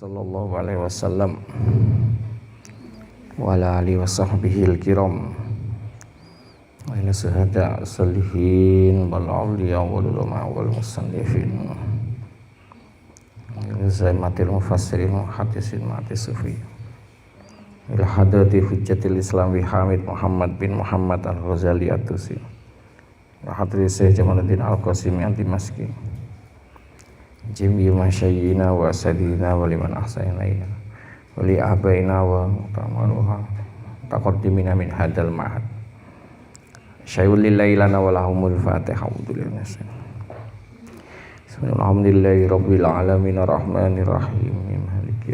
sallallahu alaihi wasallam wa ala alihi wa sahbihi al-kiram wa ila syuhada salihin wal awliya wal ulama wal musannifin ila zaimatil mufassirin muhaddisin ma'ati sufi ila hadrati hujjatil islam bi Hamid Muhammad bin Muhammad al-Ghazali at-Tusi wa hadrati Syekh Jamaluddin al-Qasimi anti-Maski jami masyayyina wa sadina wa liman ahsana ila wa li abaina wa tamaruha taqaddimina min hadal ma'ad syai'ul lillailana wa lahumul fatiha alhamdulillahi rabbil alamin arrahmanir rahim maliki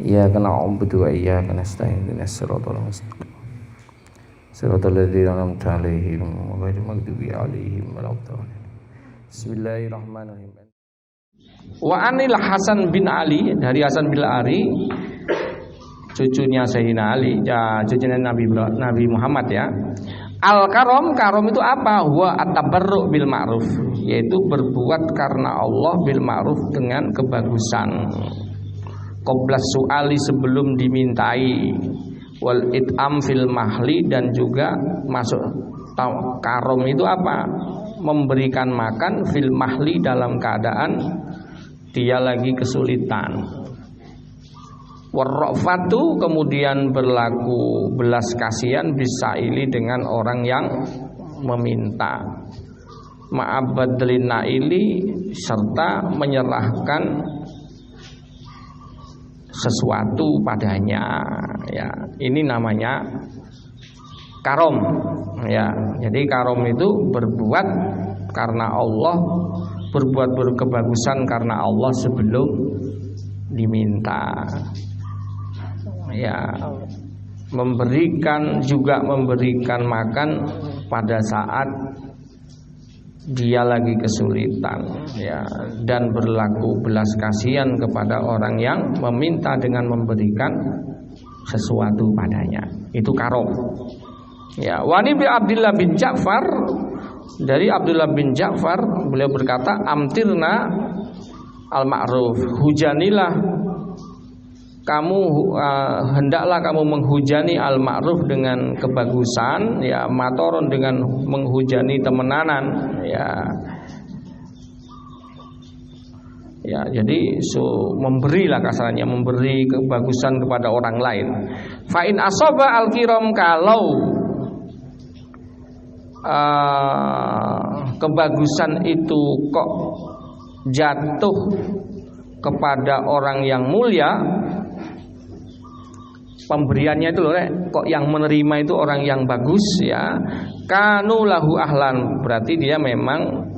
iyyaka na'budu wa iyyaka nasta'in ihdinas siratal mustaqim siratal ladzina an'amta 'alaihim ghairil maghdubi 'alaihim waladdallin. Bismillahirrahmanirrahim. Wa anil Hasan bin Ali, dari Hasan bin Ali, cucunya Sayyidina Ali, ya, cucunya Nabi Muhammad ya. Al-karom, karom itu apa? Wa at-tabarru bil ma'ruf, yaitu berbuat karena Allah bil ma'ruf dengan kebagusan. Qabla su'ali, sebelum dimintai. Wal it'am fil mahli, dan juga masuk karom itu apa? Memberikan makan fil mahli, dalam keadaan dia lagi kesulitan. Warrafatu, kemudian berlaku belas kasihan bisaili, dengan orang yang meminta. Ma'abadlin naili, serta menyerahkan sesuatu padanya ya. Ini namanya karom ya. Jadi karom itu berbuat karena Allah, berbuat berkebagusan karena Allah sebelum diminta ya. Memberikan, juga memberikan makan pada saat dia lagi kesulitan ya, dan berlaku belas kasihan kepada orang yang meminta dengan memberikan sesuatu padanya. Itu karom ya. Wani bi Abdullah bin Ja'far, dari Abdullah bin Ja'far, beliau berkata, amtirna al-ma'ruf, hujanilah kamu, hendaklah kamu menghujani al-ma'ruf dengan kebagusan ya, matoron, dengan menghujani temenanan ya. Ya, jadi memberilah, kasarnya memberi kebagusan kepada orang lain. Fa in asaba al-kiram, kalau kebagusan itu kok jatuh kepada orang yang mulia, pemberiannya itu loh, kok yang menerima itu orang yang bagus ya, kanu lahu ahlan, berarti dia memang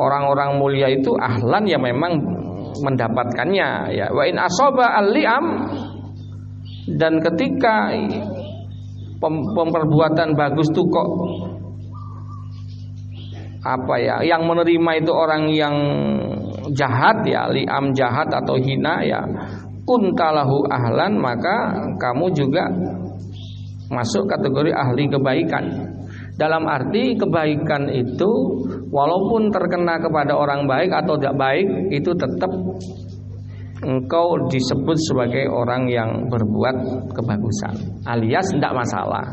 orang-orang mulia itu ahlan ya, memang mendapatkannya ya. Wa in asaba al-li'am, dan ketika pemperbuatan bagus tuh kok yang menerima itu orang yang jahat ya, li'am jahat atau hina ya, kuntalahu ahlan, maka kamu juga masuk kategori ahli kebaikan. Dalam arti kebaikan itu walaupun terkena kepada orang baik atau tidak baik, itu tetap engkau disebut sebagai orang yang berbuat kebagusan, alias tidak masalah,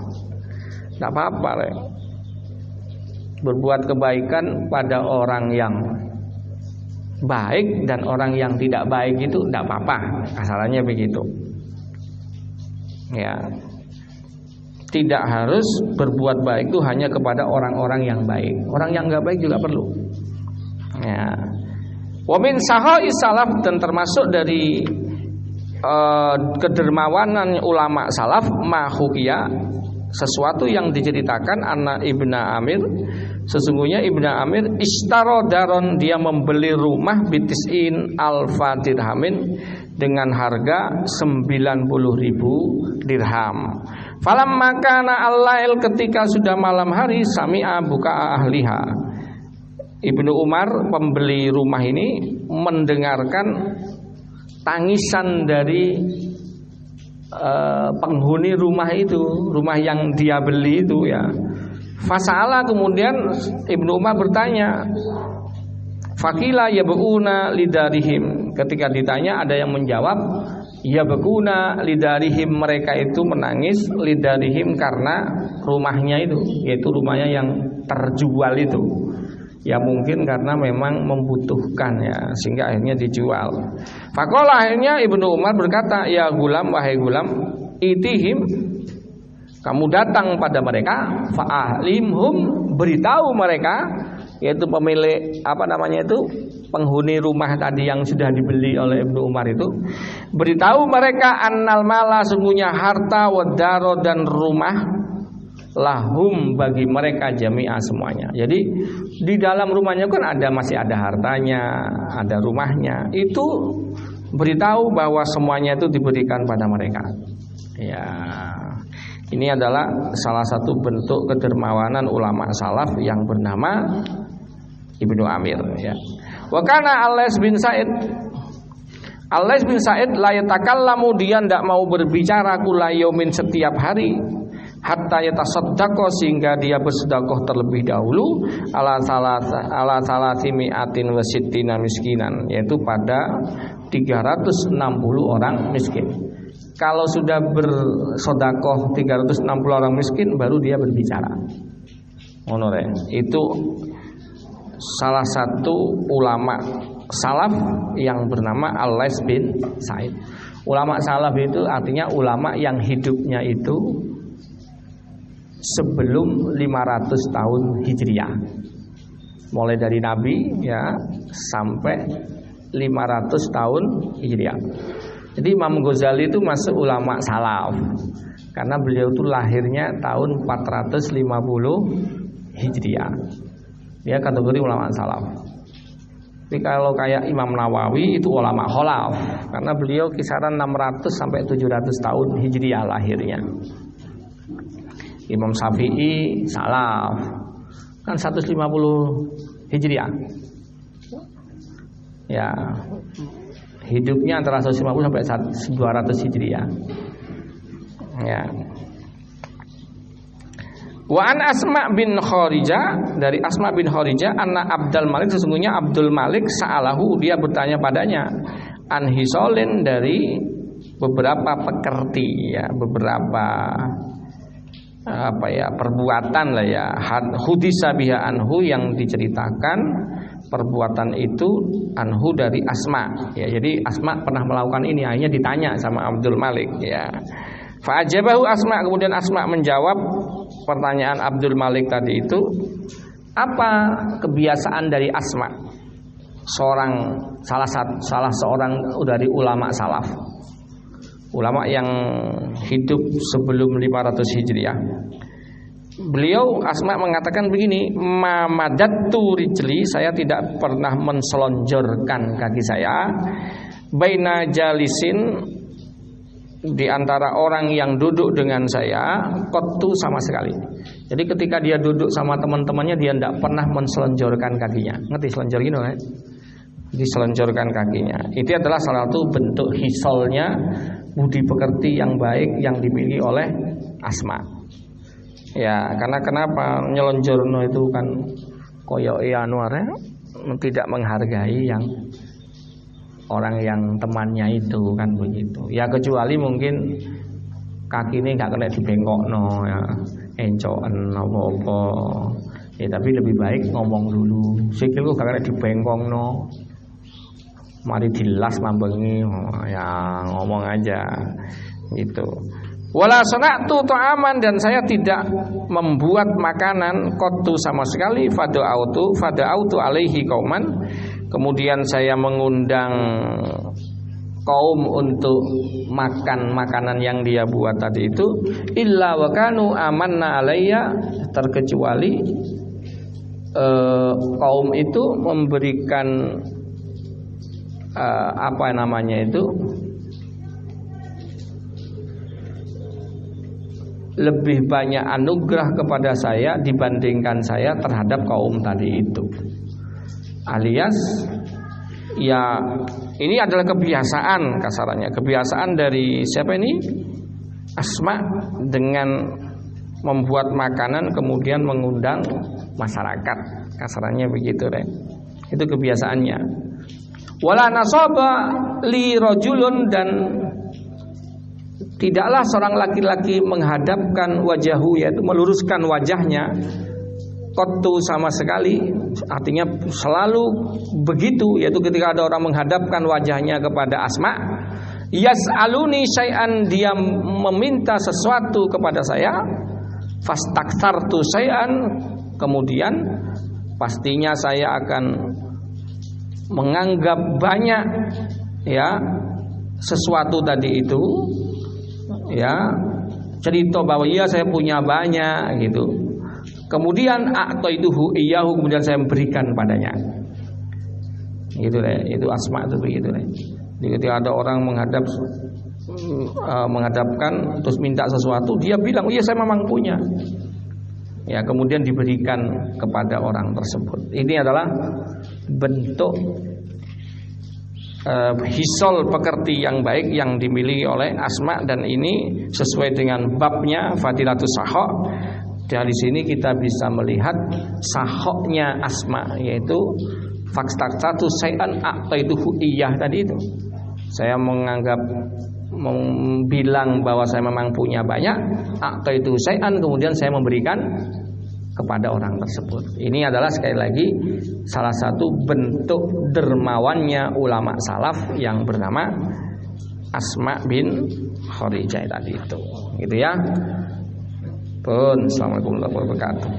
tidak apa-apa berbuat kebaikan pada orang yang baik dan orang yang tidak baik itu tidak apa-apa, asalnya begitu ya. Tidak harus berbuat baik itu hanya kepada orang-orang yang baik, orang yang nggak baik juga perlu ya. Wa min sahai salaf, dan termasuk dari kedermawanan ulama salaf, mahukia, sesuatu yang diceritakan, anak Ibnu Amir, sesungguhnya Ibnu Amir ishtaro daron, dia membeli rumah bitis'in alfa dirhamin, dengan harga 90.000 dirham. Falam makana al-lail, ketika sudah malam hari, sami'a buka ahliha, Ibnu Umar, pembeli rumah ini, mendengarkan tangisan dari penghuni rumah itu, rumah yang dia beli itu ya. Fasa'ala, kemudian Ibnu Umar bertanya, fakila yabuna lidarihim. Ketika ditanya ada yang menjawab, yabuna lidarihim, mereka itu menangis lidarihim karena rumahnya itu, yaitu rumahnya yang terjual itu. Ya mungkin karena memang membutuhkan ya, sehingga akhirnya dijual. Faqala, akhirnya Ibnu Umar berkata, ya gulam, wahai gulam, itihim, kamu datang pada mereka, fa'alimhum, beritahu mereka, yaitu pemilik penghuni rumah tadi yang sudah dibeli oleh Ibnu Umar itu, beritahu mereka annal mala, sungguhnya harta, wadaro, dan rumah, lahum, bagi mereka jami'a, semuanya. Jadi di dalam rumahnya kan masih ada hartanya, ada rumahnya. Itu beritahu bahwa semuanya itu diberikan pada mereka. Ya, ini adalah salah satu bentuk kedermawanan ulama salaf yang bernama Ibnu Amir ya. Wa kana Al-Lais bin Sa'id la yatakallamu, dia tidak mau berbicara kula yaumin, setiap hari, hatta yatasaddaqo, sehingga dia bersedekah terlebih dahulu ala salasi mi'atin wa sittina miskinan, yaitu pada 360 orang miskin. Kalau sudah bersedekah 360 orang miskin, baru dia berbicara. Itu salah satu ulama salaf yang bernama Al-Lais bin Sa'id. Ulama salaf itu artinya ulama yang hidupnya itu sebelum 500 tahun Hijriah. Mulai dari Nabi ya sampai 500 tahun Hijriah. Jadi Imam Ghazali itu masuk ulama salaf karena beliau itu lahirnya tahun 450 Hijriah. Dia kategori ulama salaf. Tapi kalau kayak Imam Nawawi itu ulama kholaf karena beliau kisaran 600 sampai 700 tahun Hijriah lahirnya. Imam Syafi'i salaf kan 150 Hijriah. Ya, hidupnya antara 150 sampai 200 Hijriah. Ya. Wa an Asma bin Kharijah, dari Asma bin Kharijah, anna Abdul Malik, sesungguhnya Abdul Malik sa'alahu, dia bertanya padanya, an hisolin, dari beberapa pekerti ya, beberapa perbuatan lah ya, hudisa biha anhu, yang diceritakan perbuatan itu anhu dari Asma ya. Jadi Asma pernah melakukan ini, akhirnya ditanya sama Abdul Malik ya. Fa'ajabahu Asma, kemudian Asma menjawab pertanyaan Abdul Malik tadi itu. Apa kebiasaan dari Asma, salah seorang dari ulama salaf, ulama yang hidup sebelum 500 Hijriah. Beliau Asma mengatakan begini, mamadatu rijli, saya tidak pernah menselonjorkan kaki saya, baina jalisin, di antara orang yang duduk dengan saya, qattu, sama sekali. Jadi ketika dia duduk sama teman-temannya, dia tidak pernah menselonjorkan kakinya. Ngerti selonjor gini kan? Diselonjorkan kakinya. Itu adalah salah satu bentuk hisolnya budi pekerti yang baik yang dimiliki oleh Asma. Ya, karena kenapa nyelonjorno itu kan koyo anuare, tidak menghargai yang orang yang temannya itu kan begitu. Ya kecuali mungkin kaki ini nggak kena dibengkokno ya, encoken apa-apa. Ya tapi lebih baik ngomong dulu. Sikilku gak kena dibengkokno. Mari dilas mambengi ya, ngomong aja gitu. Wala sana'tu ta'aman, dan saya tidak membuat makanan qattu sama sekali. Fada'autu alaihi qauman, kemudian saya mengundang kaum untuk makan makanan yang dia buat tadi itu, illa wa kanu amanna alayya, terkecuali kaum itu memberikan lebih banyak anugerah kepada saya dibandingkan saya terhadap kaum tadi itu. Alias ya, ini adalah kebiasaan, kasarannya kebiasaan dari siapa ini? Asma dengan membuat makanan kemudian mengundang masyarakat, kasarannya begitu deh. Itu kebiasaannya. Wala nasaba li rajulun, dan tidaklah seorang laki-laki menghadapkan wajahu, yaitu meluruskan wajahnya, qattu sama sekali, artinya selalu begitu, yaitu ketika ada orang menghadapkan wajahnya kepada Asma, yas'aluni syai'an, dia meminta sesuatu kepada saya, fastaksartu syai'an, kemudian pastinya saya akan menganggap banyak ya sesuatu tadi itu, ya cerita bahwa iya saya punya banyak gitu. Kemudian a'taituhu iyyahu, kemudian saya memberikan padanya. Gitu deh, itu Asma itu begitu deh. Jadi ketika ada orang menghadapkan terus minta sesuatu, dia bilang, "Oh iya saya memang punya." Ya, kemudian diberikan kepada orang tersebut. Ini adalah bentuk hisol pekerti yang baik yang dimiliki oleh Asma, dan ini sesuai dengan babnya Fadilatus Sahok. Dari sini kita bisa melihat sahoknya Asma, yaitu fastaksatu syai'an a'taituhu iyyah tadi itu. Saya bilang bahwa saya memang punya banyak, a'taitu syai'an, kemudian saya memberikan kepada orang tersebut. Ini adalah sekali lagi salah satu bentuk dermawannya ulama salaf yang bernama Asma bin Kharijah tadi itu. Gitu ya. Assalamualaikum warahmatullahi wabarakatuh.